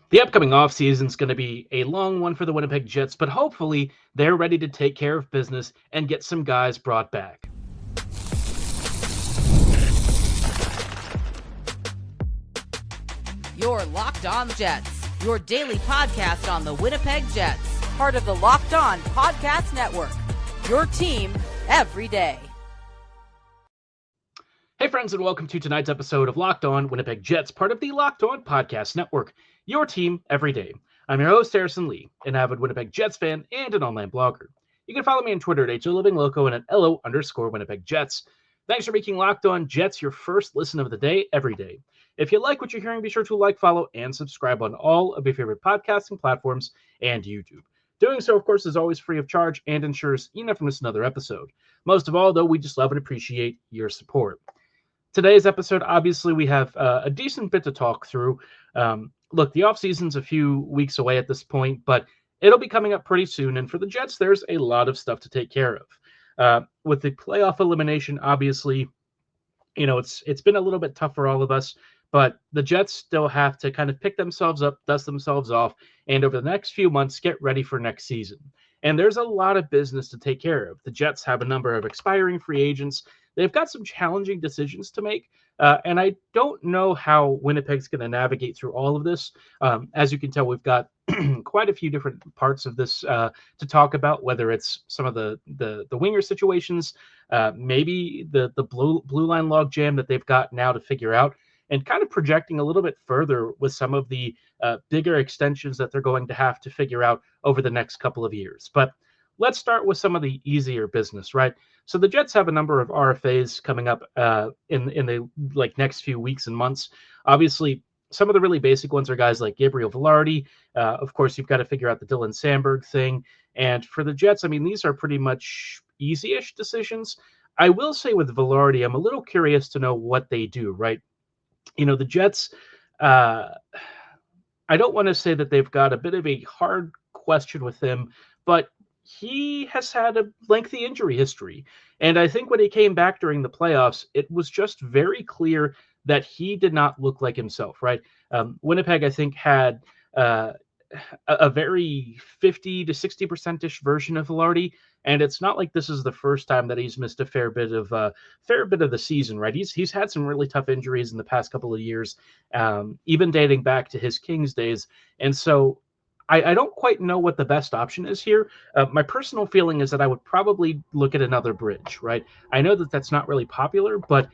The upcoming offseason is going to be a long one for the Winnipeg Jets, but hopefully they're ready to take care of business and get some guys brought back. Your Locked On Jets, your daily podcast on the Winnipeg Jets, part of the Locked On Podcast Network, your team every day. Hey friends, and welcome to tonight's episode of Locked On Winnipeg Jets, part of the Locked On Podcast Network, your team every day. I'm your host, Harrison Lee, an avid Winnipeg Jets fan and an online blogger. You can follow me on Twitter at HOLivingLoco and at LO_Winnipeg Jets. Thanks for making Locked On Jets your first listen of the day every day. If you like what you're hearing, be sure to like, follow, and subscribe on all of your favorite podcasting platforms and YouTube. Doing so, of course, is always free of charge and ensures you never miss another episode. Most of all, though, we just love and appreciate your support. Today's episode, obviously, we have a decent bit to talk through. Look, the offseason's a few weeks away at this point, but it'll be coming up pretty soon. And for the Jets, there's a lot of stuff to take care of. With the playoff elimination, obviously, it's been a little bit tough for all of us. But the Jets still have to kind of pick themselves up, dust themselves off, and over the next few months, get ready for next season. And there's a lot of business to take care of. The Jets have a number of expiring free agents. They've got some challenging decisions to make. And I don't know how Winnipeg's going to navigate through all of this. As you can tell, we've got quite a few different parts of this to talk about, whether it's some of the winger situations, maybe the blue line logjam that they've got now to figure out, and kind of projecting a little bit further with some of the bigger extensions that they're going to have to figure out over the next couple of years. But let's start with some of the easier business, right? So the Jets have a number of RFAs coming up in the next few weeks and months. Obviously, some of the really basic ones are guys like Gabriel Vilardi. Of course, you've got to figure out the Dylan Sandberg thing. And for the Jets, I mean, these are pretty much easy-ish decisions. I will say with Vilardi, I'm a little curious to know what they do, right? The Jets, I don't want to say that they've got a bit of a hard question with him, but he has had a lengthy injury history. And I think when he came back during the playoffs, it was just very clear that he did not look like himself, right? Winnipeg, I think, had a very 50 to 60%-ish version of Vilardi. And it's not like this is the first time that he's missed a fair bit of the season, right? He's had some really tough injuries in the past couple of years, even dating back to his Kings days. And so I don't quite know what the best option is here. My personal feeling is that I would probably look at another bridge, right? I know that that's not really popular, but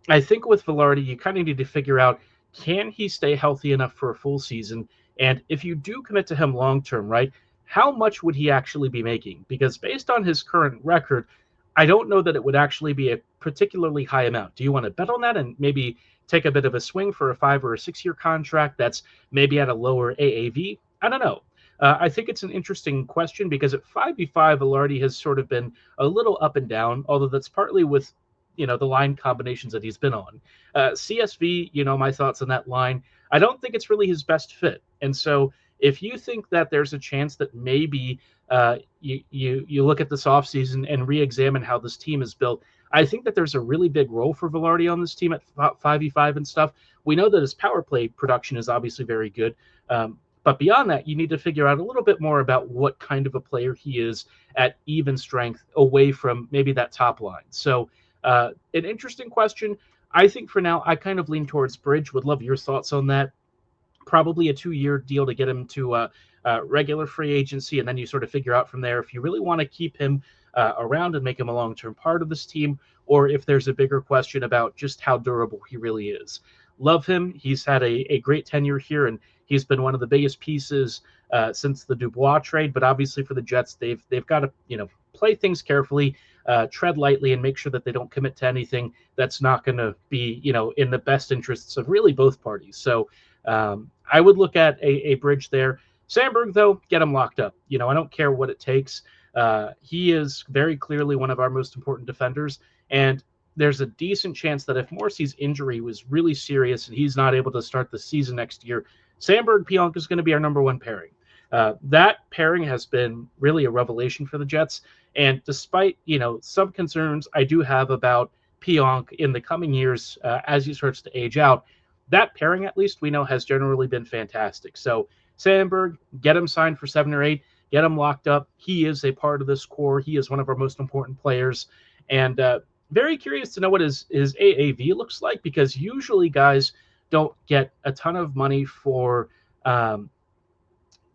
I think with Vilardi, you kind of need to figure out, can he stay healthy enough for a full season? And if you do commit to him long-term, right, how much would he actually be making? Because based on his current record, I don't know that it would actually be a particularly high amount. Do you want to bet on that and maybe take a bit of a swing for a 5 or a 6 year contract that's maybe at a lower AAV? I don't know. I think it's an interesting question because at 5v5, Vilardi has sort of been a little up and down, although that's partly with the line combinations that he's been on. CSV, my thoughts on that line, I don't think it's really his best fit. And so if you think that there's a chance that maybe you look at this offseason and re-examine how this team is built, I think that there's a really big role for Vilardi on this team at 5v5 and stuff. We know that his power play production is obviously very good. But beyond that, you need to figure out a little bit more about what kind of a player he is at even strength away from maybe that top line. So an interesting question. I think for now, I kind of lean towards bridge. Would love your thoughts on that. Probably a 2-year deal to get him to regular free agency, and then you sort of figure out from there if you really want to keep him around and make him a long-term part of this team, or if there's a bigger question about just how durable he really is. Love him. He's had a great tenure here, and he's been one of the biggest pieces since the Dubois trade. But obviously for the Jets, they've got to play things carefully, tread lightly, and make sure that they don't commit to anything that's not going to be in the best interests of really both parties. So I would look at a bridge there. Sandberg, though, get him locked up. I don't care what it takes. He is very clearly one of our most important defenders, and there's a decent chance that if Morrissey's injury was really serious and he's not able to start the season next year, Sandberg-Pionk is going to be our number one pairing. That pairing has been really a revelation for the Jets, and despite some concerns I do have about Pionk in the coming years as he starts to age out, that pairing, at least we know, has generally been fantastic. So Sandberg, get him signed for 7 or 8, get him locked up. He is a part of this core. He is one of our most important players, and very curious to know what his AAV looks like, because usually guys don't get a ton of money for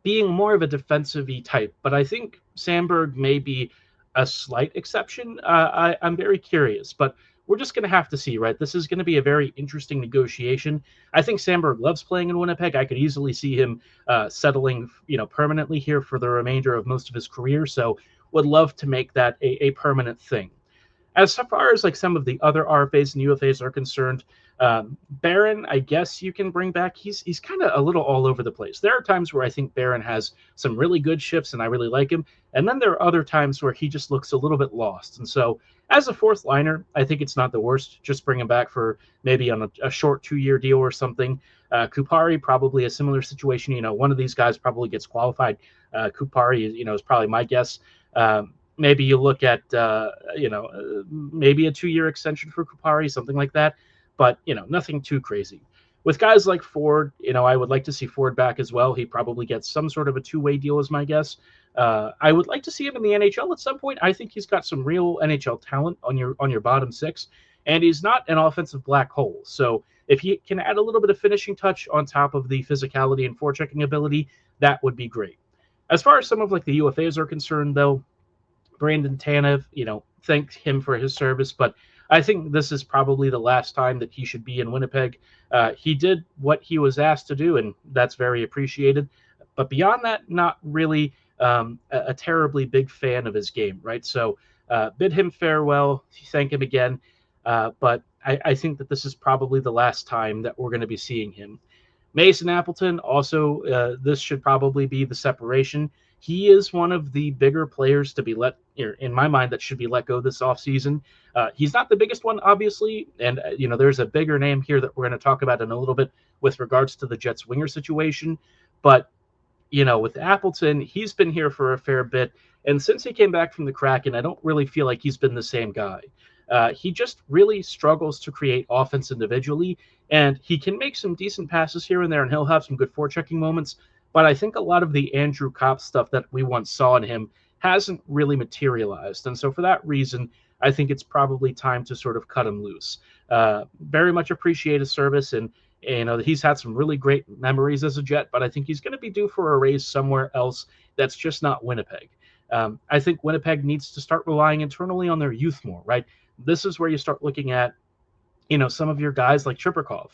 being more of a defensive-y type, but I think Sandberg may be a slight exception. I'm very curious, but we're just going to have to see, right? This is going to be a very interesting negotiation. I think Sandberg loves playing in Winnipeg. I could easily see him settling, permanently here for the remainder of most of his career. So would love to make that a permanent thing. As far as like some of the other RFAs and UFAs are concerned, Barron, I guess you can bring back. He's kind of a little all over the place. There are times where I think Barron has some really good shifts and I really like him, and then there are other times where he just looks a little bit lost. And so, as a fourth liner, I think it's not the worst. Just bring him back for maybe on a short 2-year deal or something. Kupari, probably a similar situation. One of these guys probably gets qualified. Kupari, is probably my guess. Maybe you look at, maybe a 2-year extension for Kupari, something like that. But, nothing too crazy. With guys like Ford, I would like to see Ford back as well. He probably gets some sort of a 2-way deal is my guess. I would like to see him in the NHL at some point. I think he's got some real NHL talent on your bottom six, and he's not an offensive black hole. So if he can add a little bit of finishing touch on top of the physicality and forechecking ability, that would be great. As far as some of like the UFAs are concerned, though, Brandon Tanev, thank him for his service, but I think this is probably the last time that he should be in Winnipeg. He did what he was asked to do, and that's very appreciated. But beyond that, not really a terribly big fan of his game, right? So bid him farewell, thank him again. But I think that this is probably the last time that we're going to be seeing him. Mason Appleton, also, this should probably be the separation. He is one of the bigger players to be in my mind, that should be let go this offseason. He's not the biggest one, obviously, and there's a bigger name here that we're going to talk about in a little bit with regards to the Jets winger situation. But with Appleton, he's been here for a fair bit, and since he came back from the Kraken, I don't really feel like he's been the same guy. He just really struggles to create offense individually, and he can make some decent passes here and there, and he'll have some good forechecking moments. But I think a lot of the Andrew Kopp stuff that we once saw in him hasn't really materialized. And so for that reason, I think it's probably time to sort of cut him loose. Very much appreciate his service, and he's had some really great memories as a Jet, but I think he's going to be due for a raise somewhere else that's just not Winnipeg. I think Winnipeg needs to start relying internally on their youth more, right? This is where you start looking at some of your guys like Triperkov.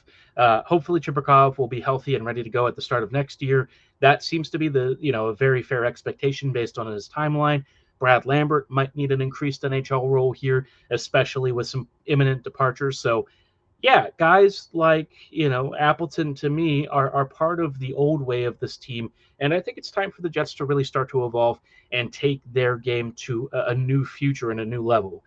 Hopefully Triperkov will be healthy and ready to go at the start of next year. That seems to be a very fair expectation based on his timeline. Brad Lambert might need an increased NHL role here, especially with some imminent departures. So, yeah, guys like, Appleton, to me, are part of the old way of this team. And I think it's time for the Jets to really start to evolve and take their game to a new future and a new level.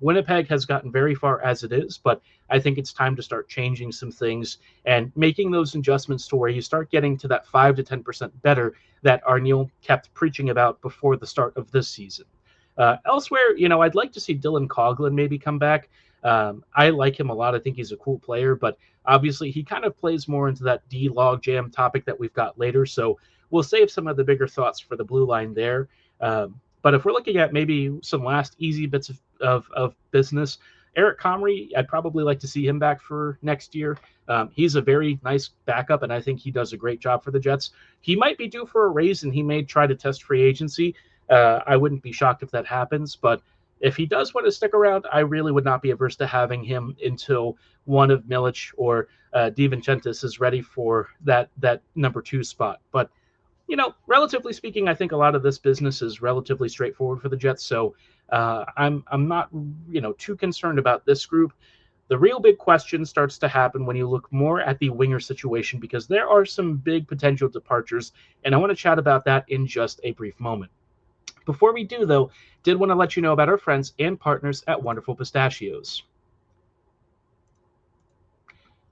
Winnipeg has gotten very far as it is, but I think it's time to start changing some things and making those adjustments to where you start getting to that 5 to 10% better that Arniel kept preaching about before the start of this season. Elsewhere, I'd like to see Dylan Coughlin maybe come back. I like him a lot. I think he's a cool player, but obviously he kind of plays more into that D logjam topic that we've got later. So we'll save some of the bigger thoughts for the blue line there. But if we're looking at maybe some last easy bits of business, Eric Comrie, I'd probably like to see him back for next year. He's a very nice backup, and I think he does a great job for the Jets. He might be due for a raise, and he may try to test free agency. I wouldn't be shocked if that happens, but if he does want to stick around, I really would not be averse to having him until one of Milic or DiVincentis is ready for that number 2 spot. But relatively speaking, I think a lot of this business is relatively straightforward for the Jets. So I'm not, too concerned about this group. The real big question starts to happen when you look more at the winger situation, because there are some big potential departures, and I want to chat about that in just a brief moment. Before we do, though, did want to let you know about our friends and partners at Wonderful Pistachios.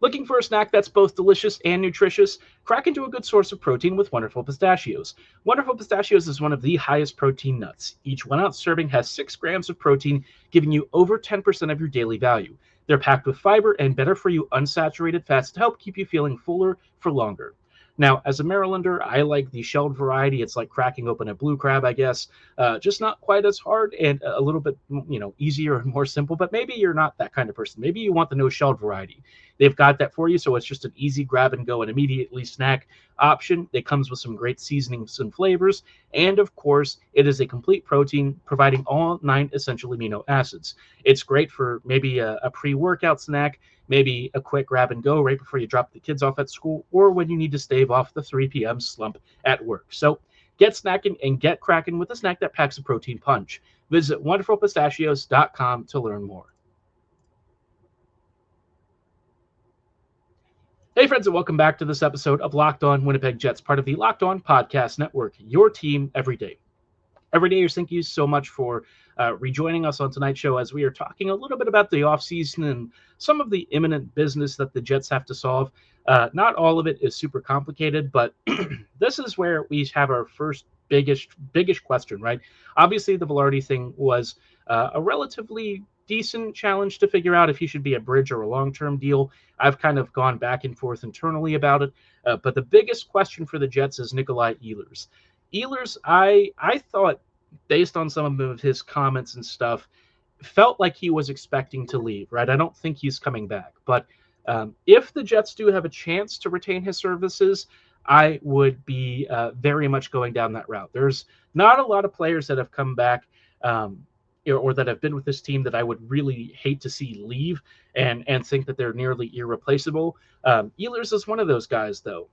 Looking for a snack that's both delicious and nutritious? Crack into a good source of protein with Wonderful Pistachios. Wonderful Pistachios is one of the highest protein nuts. Each 1 ounce serving has 6 grams of protein, giving you over 10% of your daily value. They're packed with fiber and better for you unsaturated fats to help keep you feeling fuller for longer. Now, as a Marylander, I like the shelled variety. It's like cracking open a blue crab, I guess. Just not quite as hard and a little bit, easier and more simple. But maybe you're not that kind of person. Maybe you want the no shelled variety. They've got that for you, so it's just an easy grab and go and immediately snack option. It comes with some great seasonings and flavors. And of course, it is a complete protein providing all 9 essential amino acids. It's great for maybe a pre-workout snack, maybe a quick grab and go right before you drop the kids off at school, or when you need to stave off the 3 p.m. slump at work. So get snacking and get cracking with a snack that packs a protein punch. Visit wonderfulpistachios.com to learn more. Hey friends, and welcome back to this episode of Locked On Winnipeg Jets, part of the Locked On Podcast Network, your team every day. Everydayers, thank you so much for rejoining us on tonight's show as we are talking a little bit about the offseason and some of the imminent business that the Jets have to solve. Not all of it is super complicated, but this is where we have our first biggest question, right? Obviously, the Velarde thing was a relatively decent challenge to figure out if he should be a bridge or a long-term deal. I've kind of gone back and forth internally about it, but the biggest question for the Jets is Nikolai Ehlers. Ehlers, I thought, based on some of his comments and stuff, felt like he was expecting to leave, right? I don't think he's coming back. But if the Jets do have a chance to retain his services, I would be very much going down that route. There's not a lot of players that have come back or that have been with this team that I would really hate to see leave and think that they're nearly irreplaceable. Ehlers is one of those guys, though.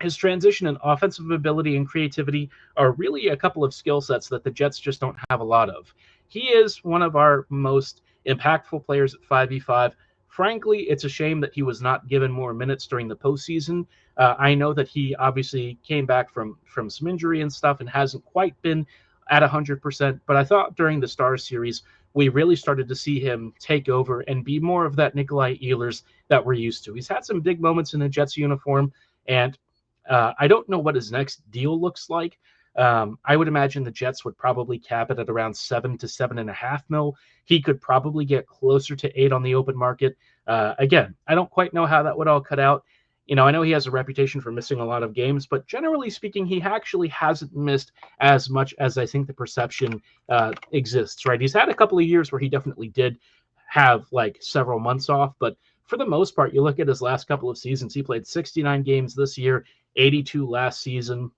His transition and offensive ability and creativity are really a couple of skill sets that the Jets just don't have a lot of. He is one of our most impactful players at 5v5. Frankly, it's a shame that he was not given more minutes during the postseason. I know that he obviously came back from some injury and stuff and hasn't quite been at 100%, but I thought during the Stars series, we really started to see him take over and be more of that Nikolai Ehlers that we're used to. He's had some big moments in the Jets uniform, and I don't know what his next deal looks like. I would imagine the Jets would probably cap it at around 7 to 7.5 mil. He could probably get closer to 8 on the open market. Again, I don't quite know how that would all cut out. I know he has a reputation for missing a lot of games, but generally speaking, he actually hasn't missed as much as I think the perception exists, right? He's had a couple of years where he definitely did have like several months off, but for the most part, you look at his last couple of seasons, he played 69 games this year, 82 last season.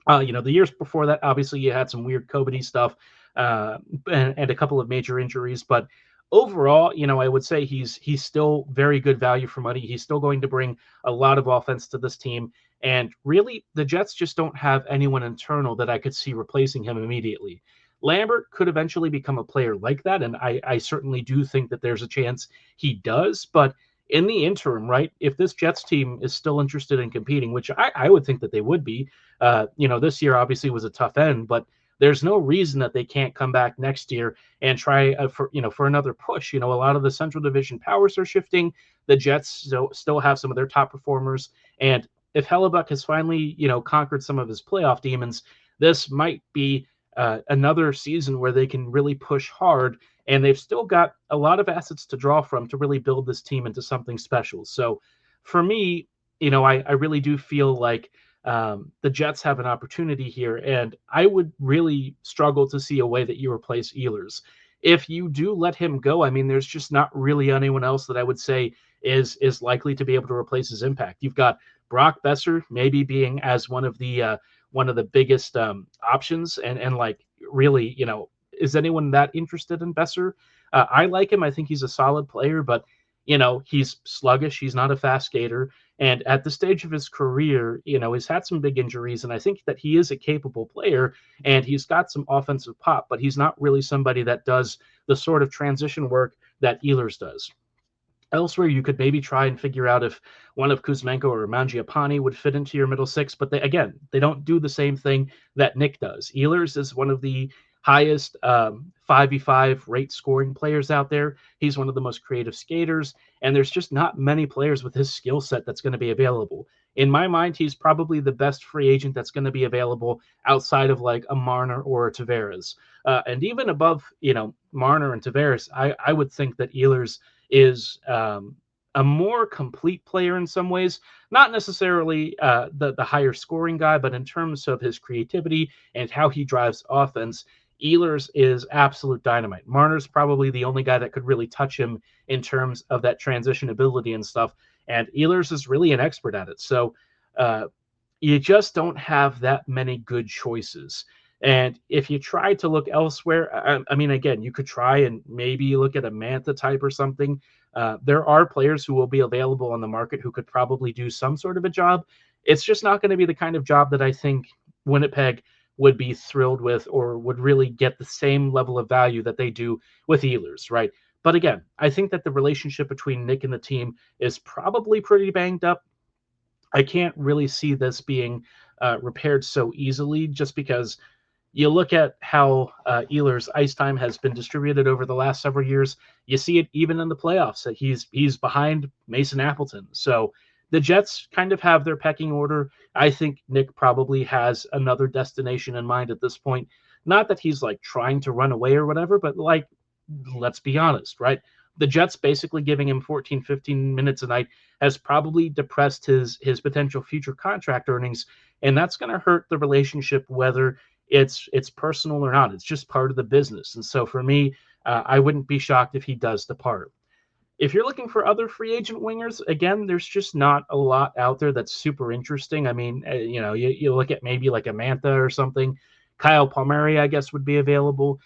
The years before that, obviously, you had some weird COVID stuff and a couple of major injuries. But overall, I would say he's still very good value for money. He's still going to bring a lot of offense to this team. And really, the Jets just don't have anyone internal that I could see replacing him immediately. Lambert could eventually become a player like that, and I certainly do think that there's a chance he does. But in the interim, right, if this Jets team is still interested in competing, which I would think that they would be, this year obviously was a tough end, but there's no reason that they can't come back next year and try for another push. A lot of the Central Division powers are shifting. The Jets still have some of their top performers, and if Hellebuyck has finally conquered some of his playoff demons, this might be another season where they can really push hard, and they've still got a lot of assets to draw from to really build this team into something special. So for me, I really do feel like the Jets have an opportunity here, and I would really struggle to see a way that you replace Ehlers. If you do let him go, I mean, there's just not really anyone else that I would say is likely to be able to replace his impact. You've got Brock Besser maybe being as one of the biggest options, and like really, is anyone that interested in Besser? I like him. I think he's a solid player, but he's sluggish. He's not a fast skater. And at the stage of his career, he's had some big injuries, and I think that he is a capable player, and he's got some offensive pop, but he's not really somebody that does the sort of transition work that Ehlers does. Elsewhere, you could maybe try and figure out if one of Kuzmenko or Mangiapane would fit into your middle six, but they don't do the same thing that Nick does. Ehlers is one of the highest 5v5 rate scoring players out there. He's one of the most creative skaters, and there's just not many players with his skill set that's going to be available. In my mind, he's probably the best free agent that's going to be available outside of like a Marner or a Tavares. And even above, Marner and Tavares, I would think that Ehlers is a more complete player in some ways. Not necessarily the higher scoring guy, but in terms of his creativity and how he drives offense, Ehlers is absolute dynamite. Marner's probably the only guy that could really touch him in terms of that transition ability and stuff. And Ehlers is really an expert at it. So you just don't have that many good choices. And if you try to look elsewhere, I mean, again, you could try and maybe look at a Mantha type or something. There are players who will be available on the market who could probably do some sort of a job. It's just not going to be the kind of job that I think Winnipeg would be thrilled with or would really get the same level of value that they do with Ehlers, right? But again, I think that the relationship between Nick and the team is probably pretty banged up. I can't really see this being repaired so easily just because you look at how Ehlers' ice time has been distributed over the last several years. You see it even in the playoffs that he's behind Mason Appleton. So the Jets kind of have their pecking order. I think Nick probably has another destination in mind at this point. Not that he's like trying to run away or whatever, but like, let's be honest, right? The Jets basically giving him 14, 15 minutes a night has probably depressed his potential future contract earnings, and that's going to hurt the relationship whether it's personal or not. It's just part of the business. And so for me, I wouldn't be shocked if he does depart. If you're looking for other free agent wingers, again, there's just not a lot out there that's super interesting. I mean, you look at maybe like a Mantha or something. Kyle Palmieri, I guess, would be available.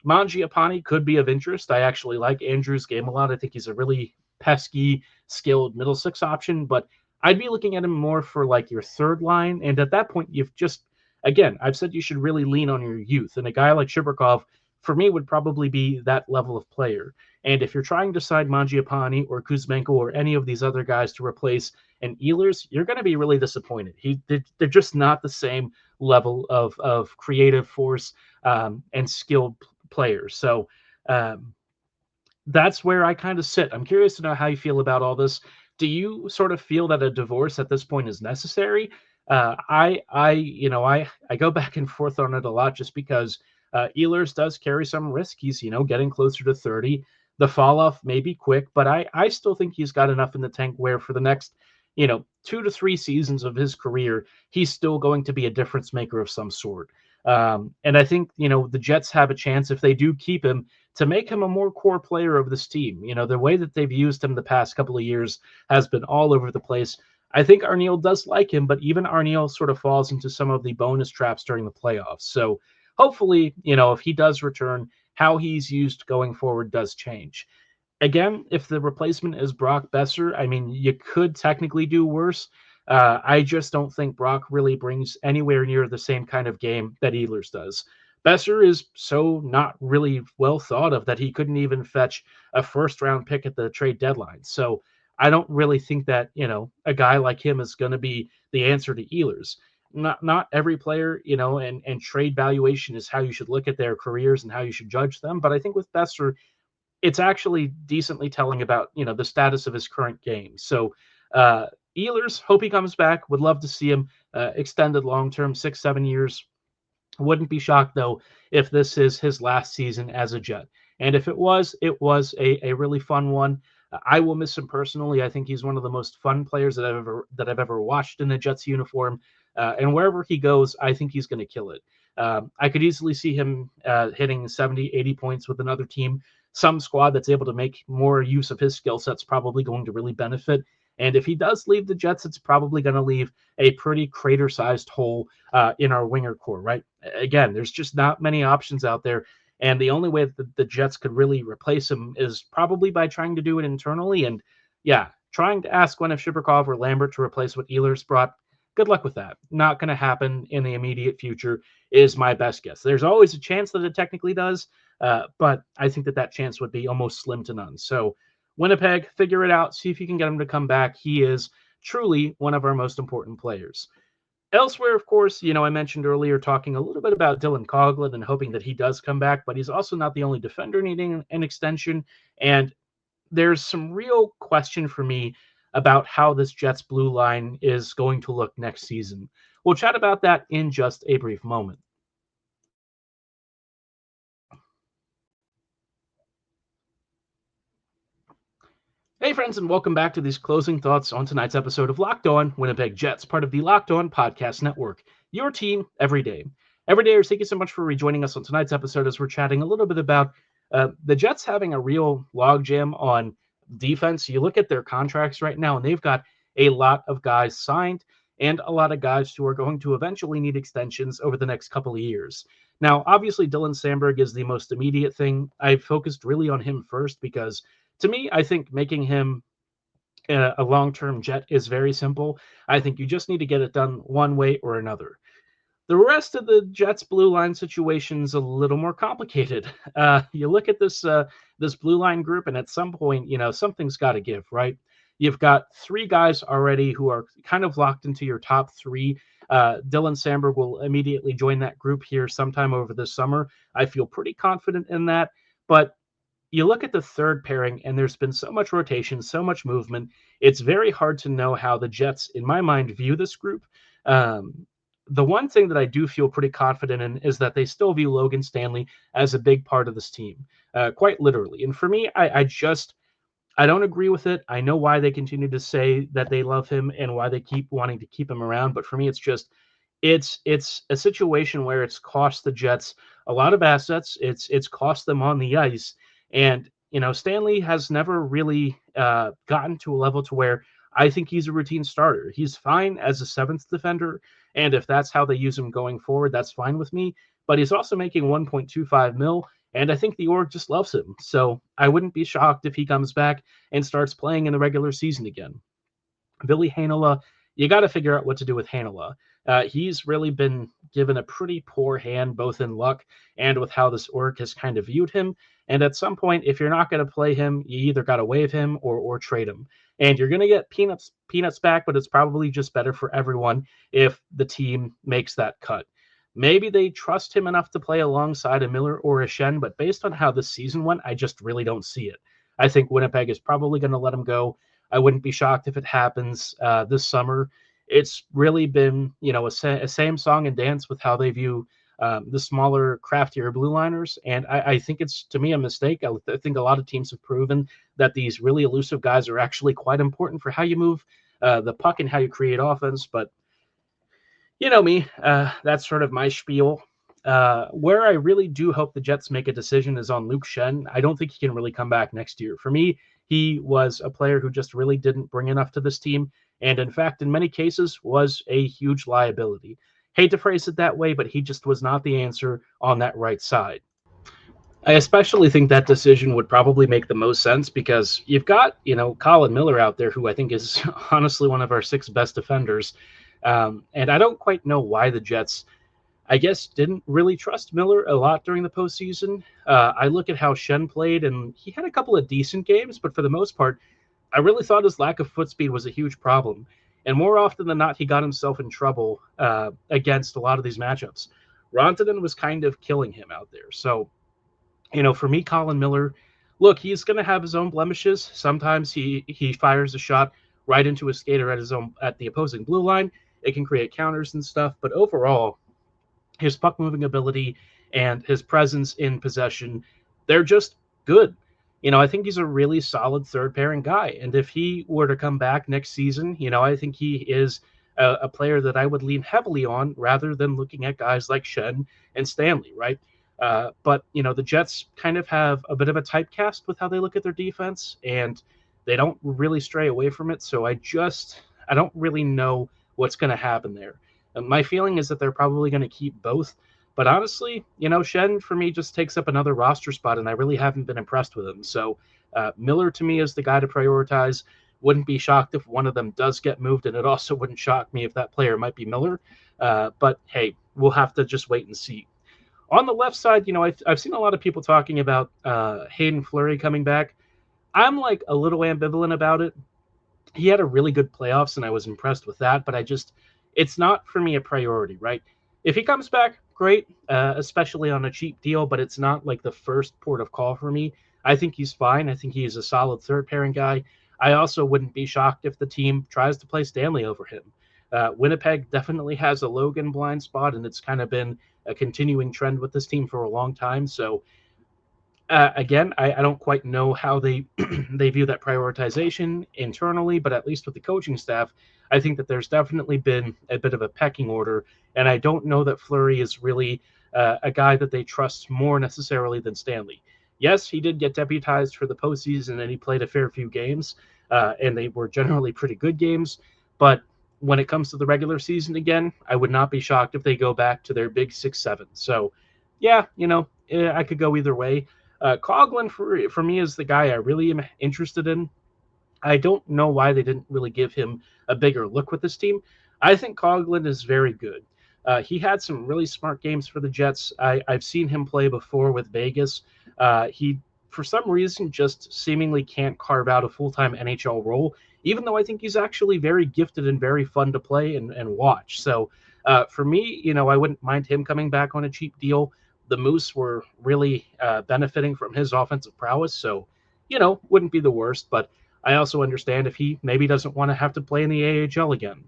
Mangiapane could be of interest. I actually like Andrew's game a lot. I think he's a really pesky, skilled middle six option, but I'd be looking at him more for like your third line. And at that point, you've just, again, I've said you should really lean on your youth. And a guy like Shibrakov, for me, would probably be that level of player. And if you're trying to sign Mangiapane or Kuzmenko or any of these other guys to replace an Ehlers, you're going to be really disappointed. They're just not the same level of creative force and skilled players. So that's where I kind of sit. I'm curious to know how you feel about all this. Do you sort of feel that a divorce at this point is necessary? I go back and forth on it a lot just because Ehlers does carry some risk. He's, getting closer to 30. The fall off may be quick, but I still think he's got enough in the tank where for the next, 2 to 3 seasons of his career, he's still going to be a difference maker of some sort. And I think, the Jets have a chance if they do keep him to make him a more core player of this team. The way that they've used him the past couple of years has been all over the place. I think Arniel does like him, but even Arniel sort of falls into some of the bonus traps during the playoffs. So hopefully, if he does return, how he's used going forward does change. Again, if the replacement is Brock Boeser, I mean, you could technically do worse. I just don't think Brock really brings anywhere near the same kind of game that Ehlers does. Boeser is so not really well thought of that he couldn't even fetch a first-round pick at the trade deadline. So I don't really think that, a guy like him is going to be the answer to Ehlers. Not every player, and trade valuation is how you should look at their careers and how you should judge them. But I think with Boeser, it's actually decently telling about, the status of his current game. So Ehlers, hope he comes back. Would love to see him extended long-term, 6-7 years. Wouldn't be shocked, though, if this is his last season as a Jet. And if it was a really fun one. I will miss him personally. I think he's one of the most fun players that I've ever watched in a Jets uniform. And wherever he goes, I think he's going to kill it. I could easily see him hitting 70, 80 points with another team. Some squad that's able to make more use of his skill set's probably going to really benefit. And if he does leave the Jets, it's probably going to leave a pretty crater-sized hole in our winger core, right? Again, there's just not many options out there. And the only way that the Jets could really replace him is probably by trying to do it internally. And yeah, trying to ask Gwyneth Shibrakov or Lambert to replace what Ehlers brought, good luck with that. Not going to happen in the immediate future is my best guess. There's always a chance that it technically does, but I think that chance would be almost slim to none. So Winnipeg, figure it out. See if you can get him to come back. He is truly one of our most important players. Elsewhere, of course, I mentioned earlier talking a little bit about Dylan Coughlin and hoping that he does come back, but he's also not the only defender needing an extension. And there's some real question for me about how this Jets blue line is going to look next season. We'll chat about that in just a brief moment. Hey, friends, and welcome back to these closing thoughts on tonight's episode of Locked On Winnipeg Jets, part of the Locked On Podcast Network. Your team every day. Everydayers, thank you so much for rejoining us on tonight's episode as we're chatting a little bit about the Jets having a real logjam on defense. You look at their contracts right now, and they've got a lot of guys signed and a lot of guys who are going to eventually need extensions over the next couple of years. Now, obviously, Dylan Sandberg is the most immediate thing. I focused really on him first because to me, I think making him a long-term Jet is very simple. I think you just need to get it done one way or another. The rest of the Jets blue line situation is a little more complicated. You look at this blue line group, and at some point, something's got to give, right? You've got three guys already who are kind of locked into your top three. Dylan Sandberg will immediately join that group here sometime over the summer. I feel pretty confident in that, but you look at the third pairing, and there's been so much rotation, so much movement. It's very hard to know how the Jets, in my mind, view this group. The one thing that I do feel pretty confident in is that they still view Logan Stanley as a big part of this team, quite literally. And for me, I don't agree with it. I know why they continue to say that they love him and why they keep wanting to keep him around. But for me, it's a situation where it's cost the Jets a lot of assets. It's cost them on the ice. And, Stanley has never really gotten to a level to where I think he's a routine starter. He's fine as a seventh defender. And if that's how they use him going forward, that's fine with me. But he's also making 1.25 mil. And I think the org just loves him. So I wouldn't be shocked if he comes back and starts playing in the regular season again. Billy Heinola, you got to figure out what to do with Heinola. He's really been given a pretty poor hand, both in luck and with how this org has kind of viewed him. And at some point, if you're not going to play him, you either got to waive him or trade him. And you're going to get peanuts back, but it's probably just better for everyone if the team makes that cut. Maybe they trust him enough to play alongside a Miller or a Schenn, but based on how this season went, I just really don't see it. I think Winnipeg is probably going to let him go. I wouldn't be shocked if it happens this summer. It's really been, a same song and dance with how they view the smaller, craftier blue liners. And I think it's, to me, a mistake. I think a lot of teams have proven that these really elusive guys are actually quite important for how you move the puck and how you create offense. But you know me, that's sort of my spiel. Where I really do hope the Jets make a decision is on Luke Schenn. I don't think he can really come back next year. For me, he was a player who just really didn't bring enough to this team, and in fact, in many cases, was a huge liability. Hate to phrase it that way, but he just was not the answer on that right side. I especially think that decision would probably make the most sense because you've got, Colin Miller out there, who I think is honestly one of our six best defenders. And I don't quite know why the Jets, I guess, didn't really trust Miller a lot during the postseason. I look at how Schenn played, and he had a couple of decent games, but for the most part, I really thought his lack of foot speed was a huge problem. And more often than not, he got himself in trouble against a lot of these matchups. Rantanen was kind of killing him out there. So, for me, Colin Miller, look, he's going to have his own blemishes. Sometimes he fires a shot right into a skater at the opposing blue line. It can create counters and stuff. But overall, his puck moving ability and his presence in possession, they're just good. I think he's a really solid third pairing guy. And if he were to come back next season, I think he is a player that I would lean heavily on rather than looking at guys like Schenn and Stanley, right? But the Jets kind of have a bit of a typecast with how they look at their defense, and they don't really stray away from it. So I don't really know what's going to happen there. And my feeling is that they're probably going to keep both. But honestly, Schenn for me just takes up another roster spot, and I really haven't been impressed with him. So Miller to me is the guy to prioritize. Wouldn't be shocked if one of them does get moved, and it also wouldn't shock me if that player might be Miller. But hey, we'll have to just wait and see. On the left side, I've seen a lot of people talking about Hayden Fleury coming back. I'm like a little ambivalent about it. He had a really good playoffs, and I was impressed with that. But I just, it's not for me a priority, right? If he comes back, great, especially on a cheap deal, but it's not like the first port of call for me. I think he's fine. I think he's a solid third pairing guy. I also wouldn't be shocked if the team tries to play Stanley over him. Winnipeg definitely has a Logan blind spot, and it's kind of been a continuing trend with this team for a long time. So again, I don't quite know how they they view that prioritization internally, but at least with the coaching staff, I think that there's definitely been a bit of a pecking order, and I don't know that Fleury is really a guy that they trust more necessarily than Stanley. Yes, he did get deputized for the postseason, and he played a fair few games, and they were generally pretty good games. But when it comes to the regular season again, I would not be shocked if they go back to their big 6-7. So, yeah, I could go either way. Coughlin for me is the guy I really am interested in. I don't know why they didn't really give him a bigger look with this team. I think Coughlin is very good. He had some really smart games for the Jets. I've seen him play before with Vegas. He, for some reason, just seemingly can't carve out a full-time NHL role, even though I think he's actually very gifted and very fun to play and watch. So for me, I wouldn't mind him coming back on a cheap deal. The Moose were really benefiting from his offensive prowess, so, wouldn't be the worst. But I also understand if he maybe doesn't want to have to play in the AHL again.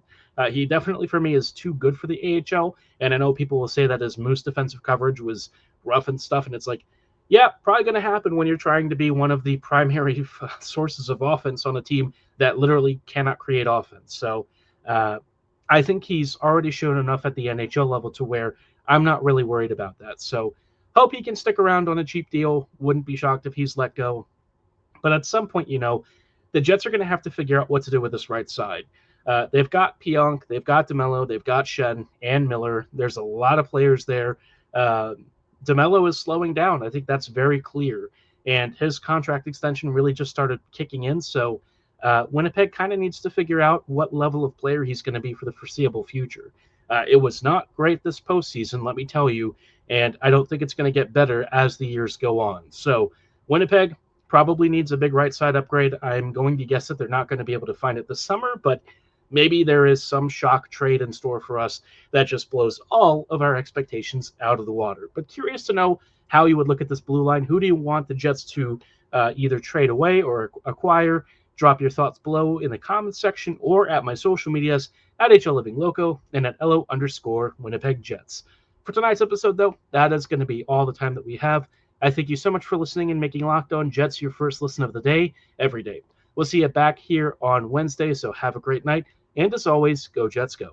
He definitely, for me, is too good for the AHL, and I know people will say that his Moose defensive coverage was rough and stuff, and it's like, yeah, probably going to happen when you're trying to be one of the primary sources of offense on a team that literally cannot create offense. So I think he's already shown enough at the NHL level to where I'm not really worried about that. So hope he can stick around on a cheap deal. Wouldn't be shocked if he's let go. But at some point, the Jets are going to have to figure out what to do with this right side. They've got Pionk, they've got DeMello, they've got Shen and Miller. There's a lot of players there. DeMello is slowing down. I think that's very clear. And his contract extension really just started kicking in. So Winnipeg kind of needs to figure out what level of player he's going to be for the foreseeable future. It was not great this postseason, let me tell you, and I don't think it's going to get better as the years go on. So Winnipeg probably needs a big right side upgrade. I'm going to guess that they're not going to be able to find it this summer, but maybe there is some shock trade in store for us that just blows all of our expectations out of the water. But curious to know how you would look at this blue line. Who do you want the Jets to either trade away or acquire? Drop your thoughts below in the comments section or at my social medias at HLLivingLoco and at LO_Winnipeg Jets. For tonight's episode, though, that is going to be all the time that we have. I thank you so much for listening and making Locked On Jets your first listen of the day every day. We'll see you back here on Wednesday, so have a great night. And as always, go Jets, go.